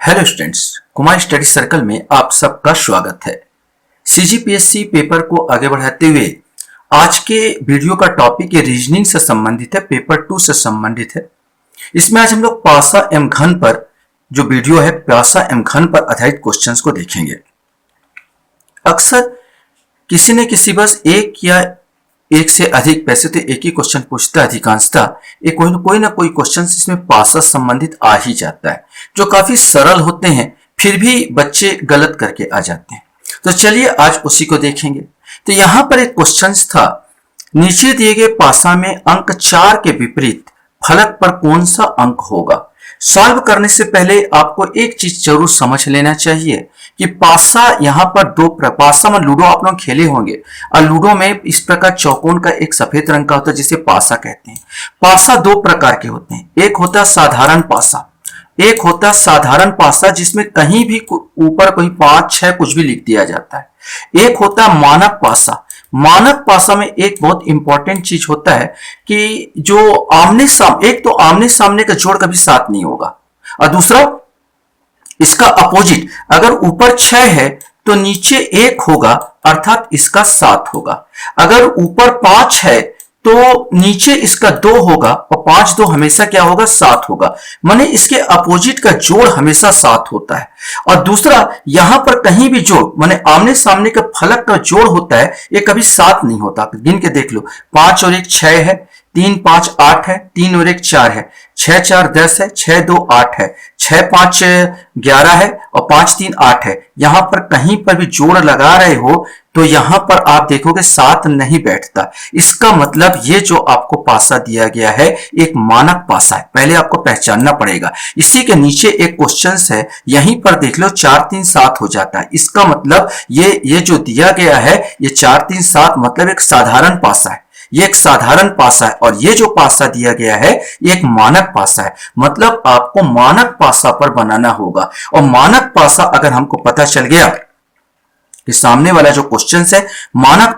Hello students, Kumar study circle में आप सबका स्वागत है। सीजीपीएससी पेपर को आगे बढ़ाते हुए आज के वीडियो का टॉपिक रीजनिंग से संबंधित है, पेपर 2 से संबंधित है। इसमें आज हम लोग पासा एवं घन पर जो वीडियो है, पासा एवं घन पर आधारित क्वेश्चंस को देखेंगे। अक्सर किसी न किसी बस एक या एक से अधिक, वैसे तो एक ही क्वेश्चन पूछता है अधिकांशतः, एक कोई ना कोई क्वेश्चन इसमें पासा संबंधित आ ही जाता है, जो काफी सरल होते हैं, फिर भी बच्चे गलत करके आ जाते हैं। तो चलिए आज उसी को देखेंगे। तो यहां पर एक क्वेश्चन था, नीचे दिए गए पासा में अंक 4 के विपरीत फलक पर कौन सा अंक होगा। सॉल्व करने से पहले आपको एक चीज जरूर समझ लेना चाहिए कि पासा यहाँ पर पासा में लूडो आप लोग खेले होंगे, और लूडो में इस प्रकार चौकोन का एक सफेद रंग का होता है जिसे पासा कहते हैं। पासा दो प्रकार के होते हैं, एक होता है साधारण पासा, एक होता है साधारण पासा जिसमें कहीं भी ऊपर कोई 5, 6 कुछ भी लिख दिया जाता है। एक होता है मानक पासा। मानक पासा में एक बहुत इंपॉर्टेंट चीज होता है कि जो एक तो आमने सामने का जोड़ कभी साथ नहीं होगा, और दूसरा इसका अपोजिट, अगर ऊपर 6 है तो नीचे 1 होगा, अर्थात इसका 7 होगा। अगर ऊपर 5 है तो नीचे इसका 2 होगा, और 5 2 हमेशा क्या होगा, 7 होगा। माने इसके अपोजिट का जोड़ हमेशा 7 होता है। और दूसरा, यहां पर कहीं भी जोड़, माने आमने सामने का फलक का जोड़ होता है, ये कभी 7 नहीं होता। गिन के देख लो, 5 और 1 6 है, 3 5 8 है, 3 और 1 4 है, 6 4 10 है, 6 2 8 है, 6 5 11 है, और 5 3 8 है। यहां पर कहीं पर भी जोड़ लगा रहे हो तो यहां पर आप देखोगे 7 नहीं बैठता। इसका मतलब ये जो आपको पासा दिया गया है एक मानक पासा है, पहले आपको पहचानना पड़ेगा। इसी के नीचे एक क्वेश्चन है, यहीं पर देख लो 4 3 7 हो जाता है। इसका मतलब ये जो दिया गया है ये 4 3 7 मतलब एक साधारण पासा है, ये एक साधारण पासा है। और ये जो पासा दिया गया है ये एक मानक पासा है, मतलब आपको मानक पासा पर बनाना होगा। और मानक पासा अगर हमको पता चल गया कि सामने वाला जो क्वेश्चन है मानक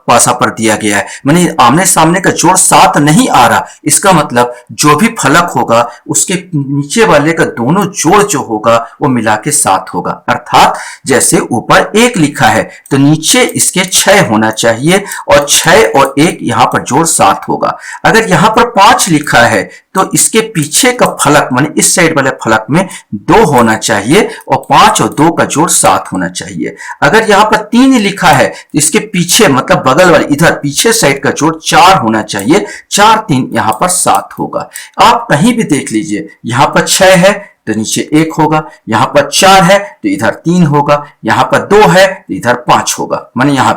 पासा पर दिया गया है, माने आमने सामने का जोड़ 7 नहीं आ रहा, इसका मतलब जो भी फलक होगा उसके नीचे वाले का दोनों जोड़ जो होगा वो मिला के 7 होगा। अर्थात जैसे ऊपर 1 लिखा है तो नीचे इसके 6 होना चाहिए, और 6 और 1 यहां पर जोड़ 7 होगा। अगर यहां पर 5 लिखा है तो इसके पीछे का फलक, माने इस साइड वाले फलक में 2 होना चाहिए, और 5 और 2 का जोड़ 7 होना चाहिए। अगर यहां पर 3 लिखा है तो इसके पीछे मतलब बगल वाले इधर पीछे साइड का जोड़ 4 होना चाहिए, 4 3 यहां पर 7 होगा। आप कहीं भी देख लीजिए, यहां पर 6 है तो नीचे 1 होगा, यहां पर 4 है तो इधर 3 होगा, यहां पर 2 है तो इधर 5 होगा। माने यहां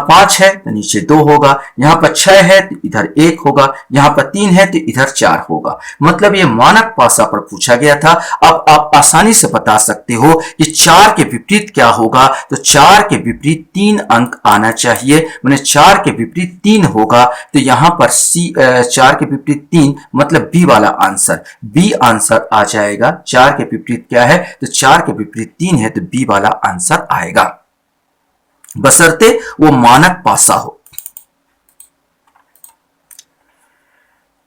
5 है तो नीचे 2 होगा, यहां पर 6 है तो इधर 1 होगा, यहां पर 3 है तो इधर 4 होगा। मतलब ये मानक पासा पर पूछा गया था। अब आप आसानी से बता सकते हो कि 4 के विपरीत क्या होगा, तो 4 के विपरीत 3 अंक आना चाहिए। माने 4 के विपरीत 3 होगा तो यहां पर 4 के विपरीत 3 मतलब बी वाला आंसर, बी आंसर आ जाएगा। 4 के विपरीत क्या है, तो 4 के विपरीत 3 है तो बी वाला आंसर आएगा, बशर्ते वो मानक पासा हो।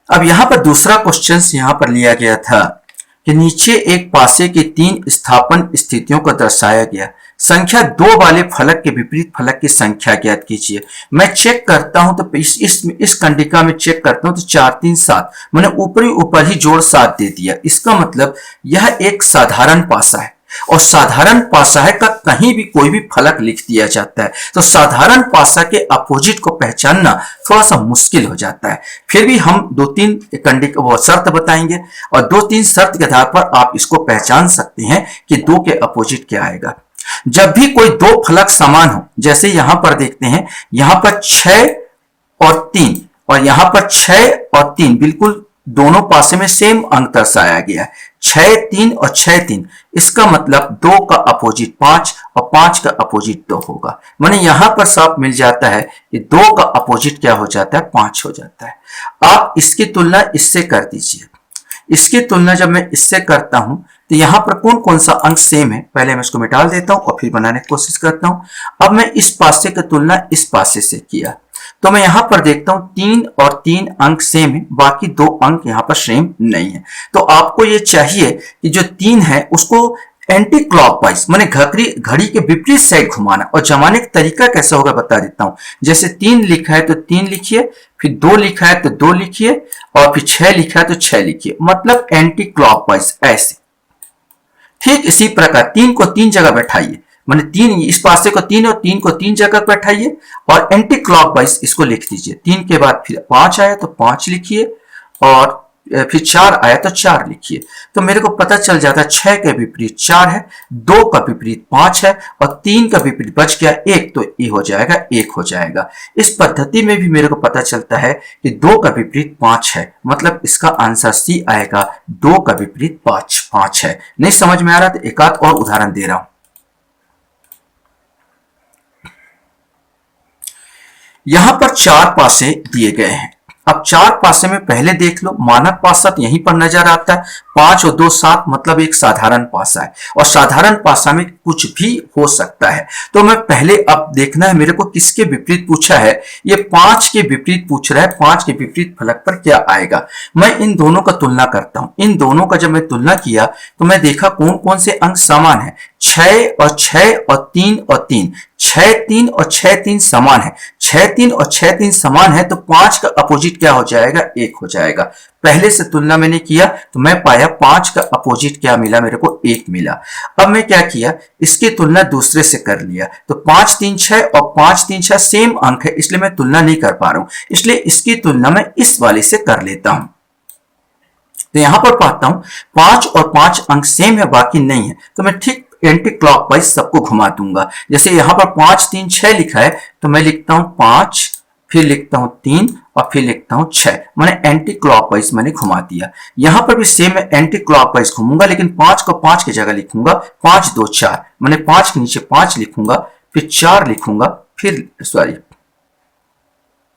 अब यहां पर दूसरा क्वेश्चन यहां पर लिया गया था कि नीचे एक पासे की 3 स्थापन स्थितियों को दर्शाया गया, संख्या 2 वाले फलक के विपरीत फलक की संख्या ज्ञात कीजिए। मैं चेक करता हूं तो इस कंडिका में चेक करता हूं तो 4 3 7, मैंने ऊपर ही जोड़ 7 दे दिया। इसका मतलब यह एक साधारण पासा है, और साधारण पासा है का कहीं भी कोई भी फलक लिख दिया जाता है, तो साधारण पासा के अपोजिट को पहचानना थोड़ा सा मुश्किल हो जाता है। फिर भी हम 2-3 शर्त बताएंगे, और 2-3 शर्त के आधार पर आप इसको पहचान सकते हैं कि 2 के अपोजिट क्या आएगा। जब भी कोई 2 फलक समान हो, जैसे यहां पर देखते हैं, यहां पर 6 और 3 और यहां पर 6 और 3 बिल्कुल दोनों पासे में सेम अंक दर्शाया गया है, 6 3 और 6 3। इसका मतलब 2 का अपोजिट 5 और 5 का अपोजिट 2 होगा। माने यहां पर साफ मिल जाता है कि 2 का अपोजिट क्या हो जाता है, 5 हो जाता है। आप इसकी तुलना इससे कर दीजिए। इसकी तुलना जब मैं इससे करता हूं तो यहां पर कौन कौन सा अंक सेम है, पहले मैं इसको मिटा देता हूं और फिर बनाने की कोशिश करता हूं। अब मैं इस पासे की तुलना इस पासे से किया तो मैं यहां पर देखता हूं 3 और 3 अंक सेम है, बाकी 2 अंक यहां पर सेम नहीं है। तो आपको ये चाहिए कि जो 3 है उसको एंटी क्लॉकवाइज माने घड़ी के विपरीत साइड घुमाना। और जमाने का तरीका कैसा होगा बता देता हूं। जैसे 3 लिखा है तो 3 लिखिए, फिर 2 लिखा है तो 2 लिखिए, और फिर 6 लिखा है तो 6 लिखिए, मतलब एंटी क्लॉकवाइज ऐसे। ठीक इसी प्रकार 3 को 3 जगह बैठाइए, माने 3 इस पासे को 3 और 3 को 3 जगह बैठाइए और एंटी क्लॉकवाइज इसको लिख दीजिए। 3 के बाद फिर 5 आया तो 5 लिखिए, और फिर 4 आया तो 4 लिखिए। तो मेरे को पता चल जाता है 6 के विपरीत 4 है, 2 का विपरीत 5 है, और 3 का विपरीत बच गया 1, तो ये हो जाएगा 1 हो जाएगा। इस पद्धति में भी मेरे को पता चलता है कि 2 का विपरीत 5 है, मतलब इसका आंसर सी आएगा। 2 का विपरीत 5 है। नहीं समझ में आ रहा तो एक आध और उदाहरण दे रहा हूं। यहां पर 4 पासे दिए गए हैं। अब 4 पासे में पहले देख लो, मानक पासा तो यहीं पर नजर आता है, 5 और 2 7, मतलब एक साधारण पासा है, और साधारण पासा में कुछ भी हो सकता है। तो मैं पहले अब देखना है मेरे को किसके विपरीत पूछा है। ये 5 के विपरीत पूछ रहा है, 5 के विपरीत फलक पर क्या आएगा। मैं इन दोनों का तुलना करता हूं। इन दोनों का जब मैं तुलना किया तो मैं देखा कौन कौन से अंक समान है। 6 और 6 और 3 और 3, 6 3 और 6 3 समान है। 6 3 और 6 3 समान है तो 5 का अपोजिट क्या हो जाएगा, 1 हो जाएगा। पहले से तुलना मैंने किया तो मैं पाया 5 का अपोजिट क्या मिला, मेरे को 1 मिला। अब मैं क्या किया, इसकी तुलना दूसरे से कर लिया, तो 5 3 6 और 5 3 6 सेम अंक है, इसलिए मैं तुलना नहीं कर पा रहा हूं, इसलिए इसकी तुलना मैं इस वाले से कर लेता हूं। तो यहां पर पाता हूं 5 और 5 अंक सेम है, बाकी नहीं है, तो मैं ठीक एंटी क्लॉकवाइज सबको घुमा दूंगा। जैसे यहां पर 5 3 6 लिखा है तो मैं लिखता हूं 5, फिर लिखता हूं 3 और फिर लिखता हूं 6, मैंने एंटी क्लॉकवाइज मैंने घुमा दिया। यहां पर भी सेम मैं एंटी क्लॉकवाइज घूमूंगा, लेकिन 5 को 5 की जगह लिखूंगा, 5 2 4, मैंने 5 के नीचे 5 लिखूंगा, फिर 4 लिखूंगा, फिर सॉरी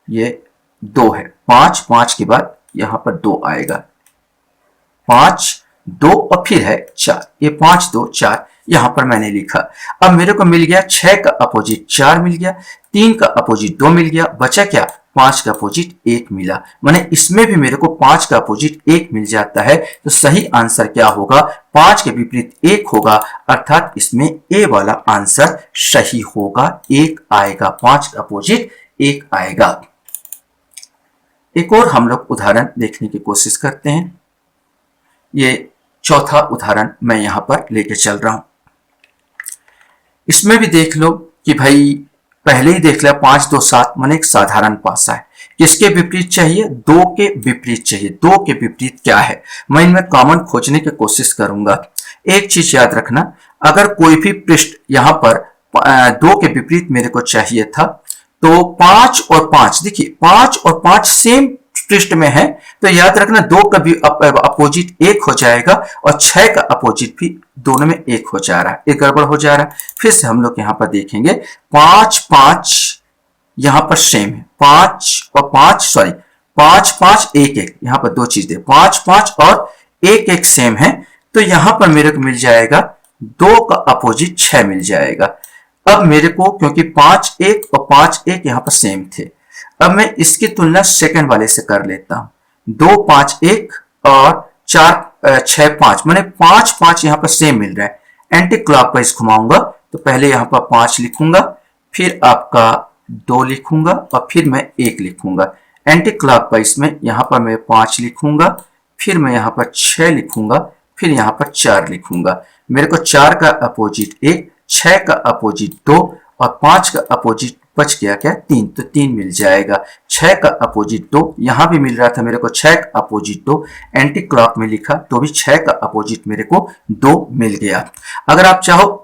ये 2 है, 5 5 के बाद यहां पर 2 आएगा, 5 2 और फिर है 4, ये 5 2 4 यहां पर मैंने लिखा। अब मेरे को मिल गया 6 का अपोजिट 4 मिल गया, 3 का अपोजिट 2 मिल गया, बचा क्या, 5 का अपोजिट 1 मिला। माने इसमें भी मेरे को 5 का अपोजिट 1 मिल जाता है, तो सही आंसर क्या होगा, 5 के विपरीत 1 होगा, अर्थात इसमें ए वाला आंसर सही होगा, 1 आएगा, 5 का अपोजिट 1 आएगा। एक और हम लोग उदाहरण देखने की कोशिश करते हैं। ये चौथा उदाहरण मैं यहां पर लेके चल रहा हूं। इसमें भी देख लो कि भाई पहले ही देख लिया 5 2 7, माने एक साधारण पासा है। किसके विपरीत चाहिए, 2 के विपरीत चाहिए। 2 के विपरीत क्या है, मैं इनमें कॉमन खोजने की कोशिश करूंगा। एक चीज याद रखना, अगर कोई भी पृष्ठ यहां पर 2 के विपरीत मेरे को चाहिए था, तो 5 और 5 देखिए 5 और 5 सेम पृष्ठ में है, तो याद रखना 2 का भी अपोजिट 1 हो जाएगा, और 6 का अपोजिट भी दोनों में 1 हो जा रहा है, एक गड़बड़ हो जा रहा है। फिर से हम लोग यहां पर देखेंगे 5 5 यहां पर सेम है, 5 और 5 सॉरी 5 5 1 1, यहां पर दो चीजें 5 5 और 1 1 सेम है, तो यहां पर मेरे को मिल जाएगा 2 का अपोजिट 6 मिल जाएगा। अब मेरे को क्योंकि 5 1 और 5 1 यहां पर सेम थे, अब मैं इसकी तुलना सेकंड वाले से कर लेता हूं। 2 5 1 और 4 6 5, मैंने 5 5 यहां पर सेम मिल रहा है। एंटी क्लॉकवाइज घुमाऊंगा तो पहले यहां पर 5 लिखूंगा, फिर आपका 2 लिखूंगा और फिर मैं 1 लिखूंगा। एंटी क्लॉकवाइज में यहां पर मैं 5 लिखूंगा, फिर मैं यहां पर 6 लिखूंगा, फिर यहां पर 4 लिखूंगा। मेरे को 4 का अपोजिट 1, 6 का अपोजिट 2 और 5 का अपोजिट बच गया क्या, 3, तो 3 मिल जाएगा। 6 का अपोजिट 2 यहां भी मिल रहा था मेरे को, 6 का अपोजिट 2 एंटी क्लॉक में लिखा तो भी 6 का अपोजिट मेरे को 2 मिल गया। अगर आप चाहो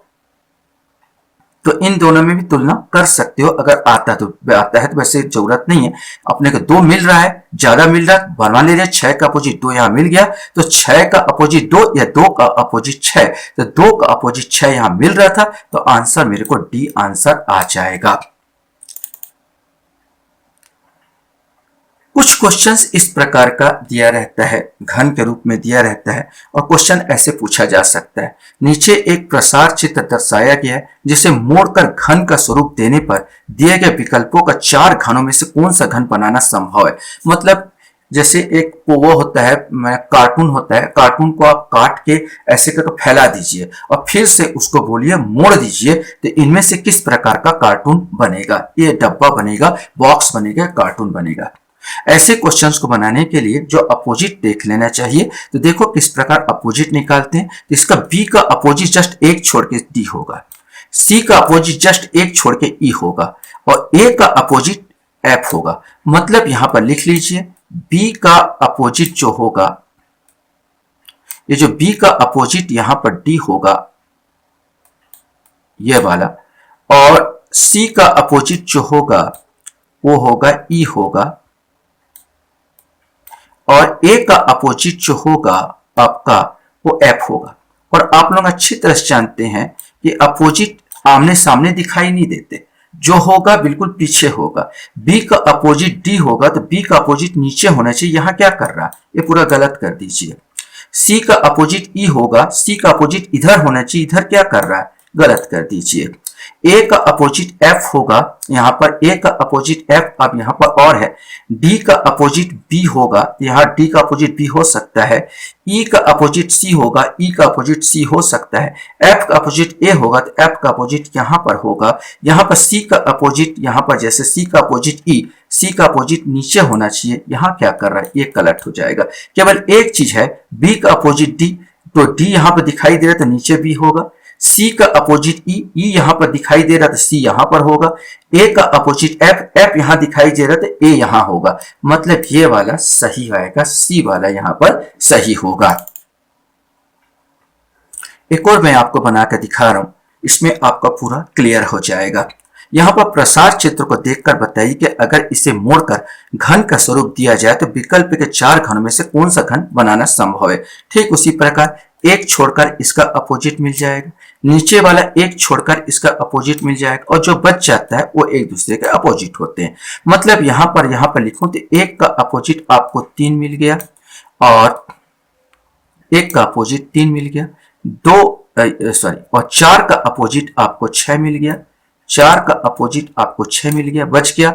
तो इन दोनों में भी तुलना कर सकते हो, अगर आता है तो आता है, तो वैसे जरूरत नहीं है। अपने को 2 मिल रहा है, ज्यादा मिल रहा है, बना ले रहे, 6 का अपोजिट 2 यहां मिल गया, तो 6 का अपोजिट 2 या 2 का अपोजिट 6, तो 2 का अपोजिट 6 यहां मिल रहा था, तो आंसर मेरे को डी आंसर आ जाएगा। कुछ क्वेश्चंस इस प्रकार का दिया रहता है, घन के रूप में दिया रहता है और क्वेश्चन ऐसे पूछा जा सकता है। नीचे एक प्रसार चित्र दर्शाया गया है जिसे मोड़कर घन का स्वरूप देने पर दिए गए विकल्पों का 4 घनों में से कौन सा घन बनाना संभव है। मतलब जैसे एक वो होता है, कार्टून होता है, कार्टून को आप काट के ऐसे करके फैला दीजिए और फिर से उसको बोलिए मोड़ दीजिए, तो इनमें से किस प्रकार का कार्टून बनेगा। ये डब्बा बनेगा, बॉक्स बनेगा, कार्टून बनेगा। ऐसे क्वेश्चंस को बनाने के लिए जो अपोजिट देख लेना चाहिए। तो देखो किस प्रकार अपोजिट निकालते हैं। तो इसका बी का अपोजिट जस्ट एक छोड़ के डी होगा, सी का अपोजिट जस्ट एक छोड़ के ई होगा और ए का अपोजिट एफ होगा। मतलब यहां पर लिख लीजिए बी का अपोजिट जो होगा, ये जो बी का अपोजिट यहां पर डी होगा ये वाला, और सी का अपोजिट जो होगा वो होगा ई होगा, और ए का अपोजिट जो होगा आपका वो एफ होगा। और आप लोग अच्छी तरह से जानते हैं कि अपोजिट आमने सामने दिखाई नहीं देते, जो होगा बिल्कुल पीछे होगा। बी का अपोजिट डी होगा तो बी का अपोजिट नीचे होना चाहिए, यहां क्या कर रहा है, ये पूरा गलत कर दीजिए। सी का अपोजिट ई होगा, सी का अपोजिट इधर होना चाहिए, इधर क्या कर रहा है, गलत कर दीजिए। ए का अपोजिट एफ होगा, यहां पर ए का अपोजिट एफ अब यहां पर और है। डी का अपोजिट बी होगा, यहां डी का अपोजिट बी हो सकता है। ई का अपोजिट सी होगा, ई का अपोजिट सी हो सकता है। एफ का अपोजिट ए होगा तो एफ का अपोजिट यहां पर होगा। यहां पर सी का अपोजिट, यहां पर जैसे सी का अपोजिट ई, सी का अपोजिट नीचे होना चाहिए, यहां क्या कर रहा है, ये गलत हो जाएगा। केवल एक चीज है, बी का अपोजिट डी, तो डी यहां पर दिखाई दे रहा है तो नीचे बी होगा। सी का अपोजिट ई, ई यहां पर दिखाई दे रहा तो सी यहां पर होगा। ए का अपोजिट एफ, एफ यहां दिखाई दे रहा तो ए यहां होगा। मतलब ये वाला सही आएगा, सी वाला यहां पर सही होगा। एक और मैं आपको बनाकर दिखा रहा हूं, इसमें आपका पूरा क्लियर हो जाएगा। यहां पर प्रसार चित्र को देखकर बताइए कि अगर इसे मोड़कर घन का स्वरूप दिया जाए तो विकल्प के 4 घनों में से कौन सा घन बनाना संभव है। ठीक उसी प्रकार एक छोड़कर इसका अपोजिट मिल जाएगा, नीचे वाला एक छोड़कर इसका अपोजिट मिल जाएगा, और जो बच जाता है वो एक दूसरे के अपोजिट होते हैं। मतलब यहां पर लिखूं तो एक का अपोजिट आपको 3 मिल गया और एक का अपोजिट 3 मिल गया, और 4 का अपोजिट आपको 6 मिल गया, 4 का अपोजिट आपको 6 मिल गया, बच गया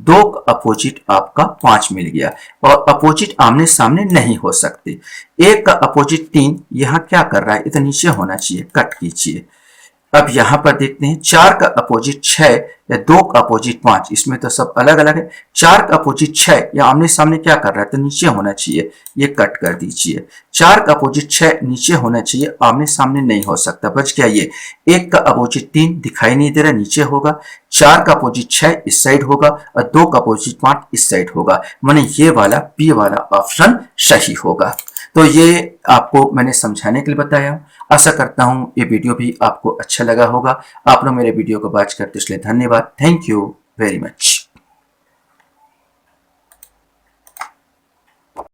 2 का अपोजिट आपका 5 मिल गया। और अपोजिट आमने सामने नहीं हो सकते। 1 का अपोजिट 3 यहां क्या कर रहा है, इधर नीचे होना चाहिए, कट कीजिए। अब यहां पर देखते हैं 4 का अपोजिट 6 या 2 का अपोजिट 5, इसमें तो सब अलग अलग है। 4 का अपोजिट 6 या आमने सामने क्या कर रहा है, तो नीचे होना चाहिए, ये कट कर दीजिए। 4 का अपोजिट 6 नीचे होना चाहिए, आमने सामने नहीं हो सकता, बच गया ये। 1 का अपोजिट 3 दिखाई नहीं दे रहा, नीचे होगा। 4 का अपोजिट 6 इस साइड होगा और 2 का अपोजिट 5 इस साइड होगा। माने ये वाला बी वाला ऑप्शन सही होगा। तो ये आपको मैंने समझाने के लिए बताया। आशा करता हूं ये वीडियो भी आपको अच्छा लगा होगा। आप लोग मेरे वीडियो को वॉच करते इसलिए धन्यवाद। Thank you very much.